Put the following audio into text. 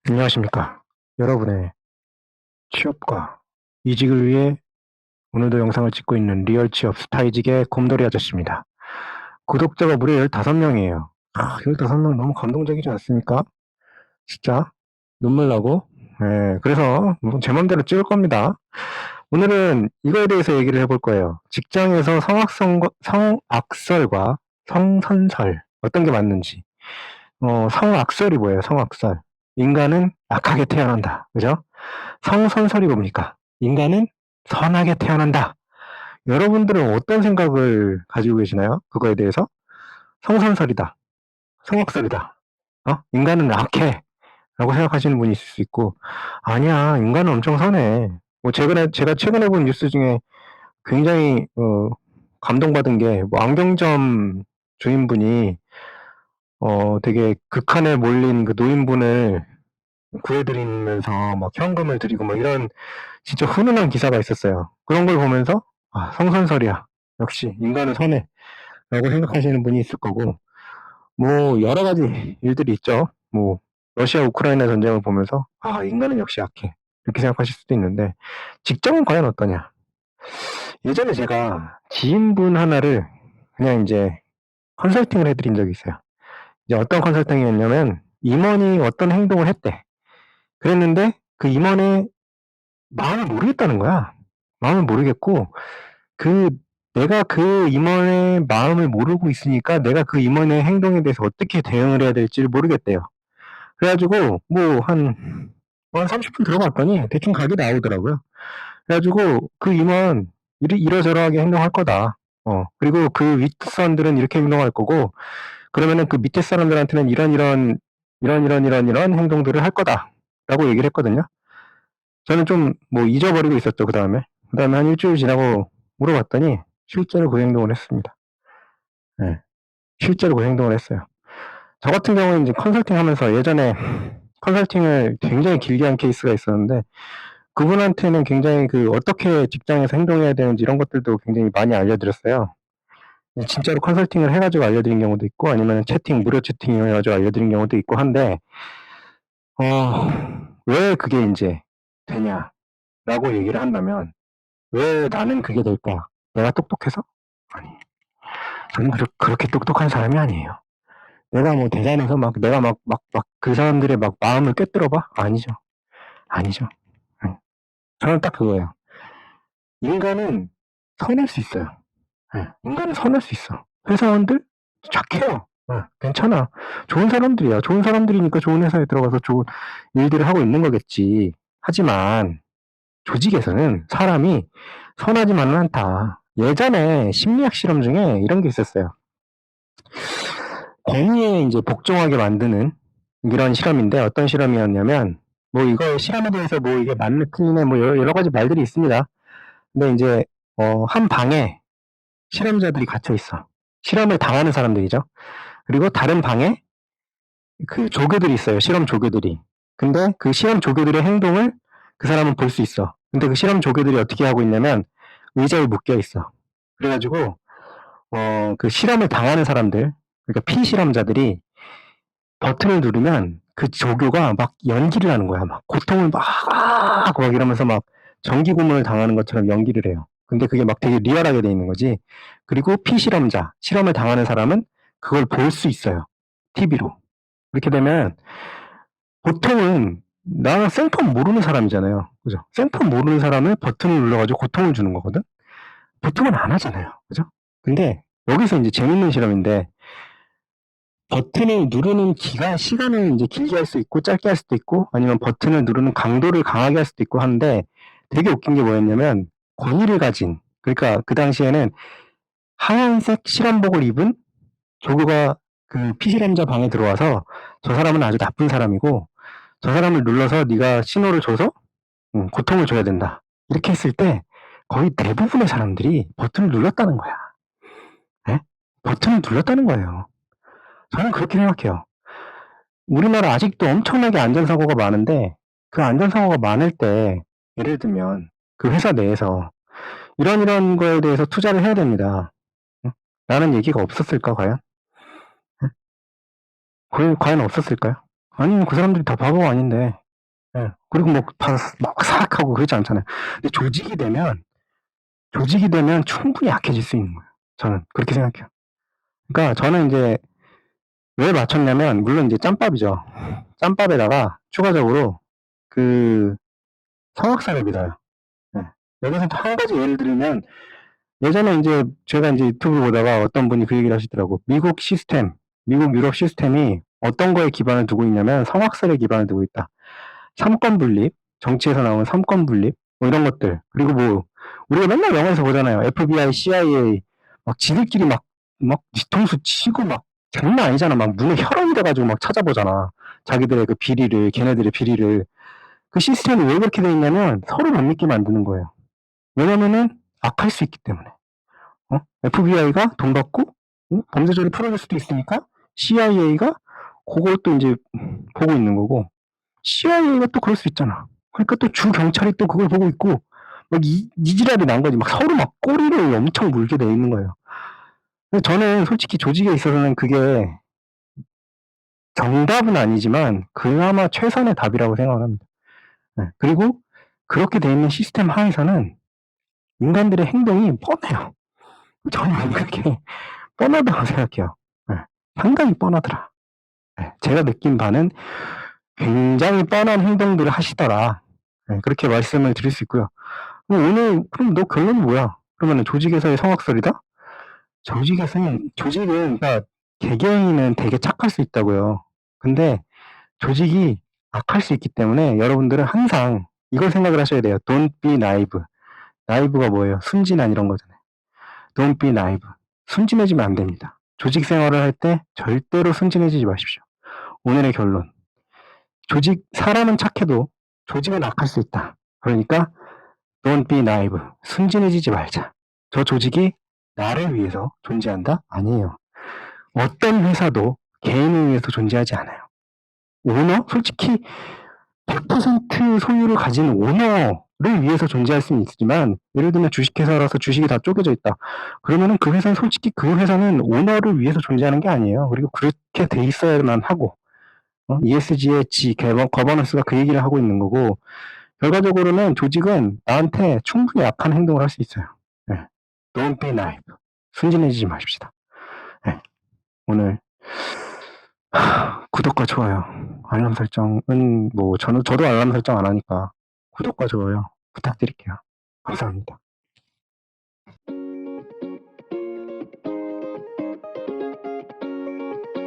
안녕하십니까. 여러분의 취업과 이직을 위해 오늘도 영상을 찍고 있는 리얼 취업 스타이직의 곰돌이 아저씨입니다. 구독자가 무려 15명이에요. 15명 너무 감동적이지 않습니까? 진짜 눈물 나고. 네, 그래서 제 맘대로 찍을 겁니다. 오늘은 이거에 대해서 얘기를 해볼 거예요. 직장에서 성악설과 성선설 어떤 게 맞는지. 성악설이 뭐예요? 성악설. 인간은 악하게 태어난다. 그죠? 성선설이 뭡니까? 인간은 선하게 태어난다. 여러분들은 어떤 생각을 가지고 계시나요? 그거에 대해서? 성선설이다. 성악설이다. 인간은 악해. 라고 생각하시는 분이 있을 수 있고, 아니야, 인간은 엄청 선해. 제가 최근에 본 뉴스 중에 굉장히, 감동받은 게, 뭐 안경점 주인분이, 되게 극한에 몰린 그 노인분을 구해드리면서 막 현금을 드리고 뭐 이런 진짜 훈훈한 기사가 있었어요. 그런 걸 보면서 성선설이야. 역시 인간은 선해. 라고 생각하시는 분이 있을 거고 뭐 여러 가지 일들이 있죠. 뭐 러시아 우크라이나 전쟁을 보면서 인간은 역시 약해. 이렇게 생각하실 수도 있는데 직장은 과연 어떠냐. 예전에 제가 지인분 하나를 그냥 이제 컨설팅을 해드린 적이 있어요. 이제 어떤 컨설팅이었냐면 임원이 어떤 행동을 했대. 그랬는데 그 임원의 마음을 모르겠다는 거야. 마음을 모르겠고, 그, 내가 그 임원의 마음을 모르고 있으니까 내가 그 임원의 행동에 대해서 어떻게 대응을 해야 될지를 모르겠대요. 그래가지고, 한 30분 들어갔더니 대충 각이 나오더라고요. 그래가지고 그 임원, 이러저러하게 행동할 거다. 그리고 그 윗선들은 이렇게 행동할 거고, 그러면은 그 밑에 사람들한테는 이런 행동들을 할 거다. 라고 얘기를 했거든요. 저는 좀 잊어버리고 있었죠, 그 다음에. 그 다음에 한 일주일 지나고 물어봤더니 실제로 그 행동을 했습니다. 네, 실제로 그 행동을 했어요. 저 같은 경우는 이제 컨설팅 하면서 예전에 컨설팅을 굉장히 길게 한 케이스가 있었는데 그분한테는 굉장히 어떻게 직장에서 행동해야 되는지 이런 것들도 굉장히 많이 알려드렸어요. 진짜로 컨설팅을 해가지고 알려드린 경우도 있고 아니면 무료 채팅 해가지고 알려드린 경우도 있고 한데, 왜 그게 이제 되냐라고 얘기를 한다면 왜 나는 그게 될까? 내가 똑똑해서? 아니, 저는 그렇게 똑똑한 사람이 아니에요. 내가 대단해서 내가 그 사람들의 마음을 꿰뚫어 봐? 아니죠. 아니죠. 응. 저는 딱 그거예요. 인간은 선할 수 있어요. 응. 인간은 선할 수 있어. 회사원들? 착해요. 응. 괜찮아. 좋은 사람들이야. 좋은 사람들이니까 좋은 회사에 들어가서 좋은 일들을 하고 있는 거겠지. 하지만, 조직에서는 사람이 선하지만은 않다. 예전에 심리학 실험 중에 이런 게 있었어요. 권위에 이제 복종하게 만드는 이런 실험인데 어떤 실험이었냐면 이거 실험에 대해서 이게 맞네 틀리네 여러 가지 말들이 있습니다. 근데 이제 한 방에 실험자들이 갇혀 있어. 실험을 당하는 사람들이죠. 그리고 다른 방에 그 조교들이 있어요. 실험 조교들이. 근데 그 실험 조교들의 행동을 그 사람은 볼 수 있어. 근데 그 실험 조교들이 어떻게 하고 있냐면 의자에 묶여 있어. 그래가지고 그 실험을 당하는 사람들, 그러니까 피실험자들이 버튼을 누르면 그 조교가 막 연기를 하는 거야. 막 고통을 막 이러면서 막 전기 고문을 당하는 것처럼 연기를 해요. 근데 그게 막 되게 리얼하게 돼 있는 거지. 그리고 피실험자, 실험을 당하는 사람은 그걸 볼 수 있어요. TV로. 그렇게 되면 보통은 나는 생판 모르는 사람이잖아요. 그죠? 생판 모르는 사람을 버튼을 눌러가지고 고통을 주는 거거든? 보통은 안 하잖아요. 그죠? 근데 여기서 이제 재밌는 실험인데 버튼을 누르는 시간을 이제 길게 할 수 있고 짧게 할 수도 있고 아니면 버튼을 누르는 강도를 강하게 할 수도 있고 하는데 되게 웃긴 게 뭐였냐면 권위를 가진, 그러니까 그 당시에는 하얀색 실험복을 입은 조교가 그 피실험자 방에 들어와서 저 사람은 아주 나쁜 사람이고 저 사람을 눌러서 네가 신호를 줘서 고통을 줘야 된다. 이렇게 했을 때 거의 대부분의 사람들이 버튼을 눌렀다는 거야. 네? 버튼을 눌렀다는 거예요. 저는 그렇게 생각해요. 우리나라 아직도 엄청나게 안전사고가 많은데 그 안전사고가 많을 때 예를 들면 그 회사 내에서 이런 거에 대해서 투자를 해야 됩니다. 응? 라는 얘기가 없었을까 과연? 응? 과연 없었을까요? 아니, 그 사람들이 다 바보가 아닌데. 예. 그리고 뭐, 막 사악하고 그러지 않잖아요. 근데 조직이 되면 충분히 약해질 수 있는 거예요. 저는 그렇게 생각해요. 그러니까 저는 이제 왜 맞췄냐면, 물론 이제 짬밥이죠. 짬밥에다가 추가적으로 그 성악사를 믿어요. 예. 여기서 또 한 가지 예를 들면, 예전에 이제 제가 이제 유튜브 보다가 어떤 분이 그 얘기를 하시더라고. 미국 시스템, 미국 유럽 시스템이 어떤 거에 기반을 두고 있냐면 성악설에 기반을 두고 있다. 삼권 분립, 정치에서 나오는 삼권 분립, 뭐 이런 것들. 그리고 뭐 우리가 맨날 영화에서 보잖아요. FBI, CIA 막 지들끼리 막 뒤통수 치고 막 장난 아니잖아. 막 눈에 혈흔이 돼가지고 막 찾아보잖아. 자기들의 그 비리를, 걔네들의 비리를. 그 시스템이 왜 그렇게 돼 있냐면 서로 못 믿게 만드는 거예요. 왜냐면은 악할 수 있기 때문에. FBI가 돈 받고 범죄자를 풀어낼 수도 있으니까 CIA가 그걸 또 이제 보고 있는 거고 CIA가 또 그럴 수 있잖아. 그러니까 또 주 경찰이 또 그걸 보고 있고 막 이지랄이 난 거지. 막 서로 막 꼬리를 엄청 물게 돼 있는 거예요. 근데 저는 솔직히 조직에 있어서는 그게 정답은 아니지만 그나마 최선의 답이라고 생각합니다. 네. 그리고 그렇게 돼 있는 시스템 하에서는 인간들의 행동이 뻔해요. 저는 그렇게 뻔하다고 생각해요. 네. 상당히 뻔하더라. 네. 제가 느낀 바는 굉장히 뻔한 행동들을 하시더라. 네. 그렇게 말씀을 드릴 수 있고요. 오늘 그럼 너 결론이 뭐야? 그러면 조직에서의 성악설이다? 조직은 그러니까 개개인은 되게 착할 수 있다고요. 근데 조직이 악할 수 있기 때문에 여러분들은 항상 이걸 생각을 하셔야 돼요. Don't be naive. naive가 뭐예요? 순진한 이런 거잖아요. Don't be naive. 순진해지면 안 됩니다. 조직 생활을 할 때 절대로 순진해지지 마십시오. 오늘의 결론. 사람은 착해도 조직은 악할 수 있다. 그러니까 Don't be naive. 순진해지지 말자. 저 조직이 나를 위해서 존재한다? 아니에요. 어떤 회사도 개인을 위해서 존재하지 않아요. 오너? 솔직히 100% 소유를 가진 오너를 위해서 존재할 수는 있지만 예를 들면 주식회사라서 주식이 다 쪼개져 있다. 그러면은 그 회사는 솔직히 그 회사는 오너를 위해서 존재하는 게 아니에요. 그리고 그렇게 돼 있어야만 하고 ESG의 G, 거버넌스가 그 얘기를 하고 있는 거고 결과적으로는 조직은 나한테 충분히 악한 행동을 할 수 있어요. 네. Don't be naive. 순진해지지 마십시다. 네. 오늘 구독과 좋아요, 알람 설정은 뭐 저도 알람 설정 안 하니까 구독과 좋아요 부탁드릴게요. 감사합니다.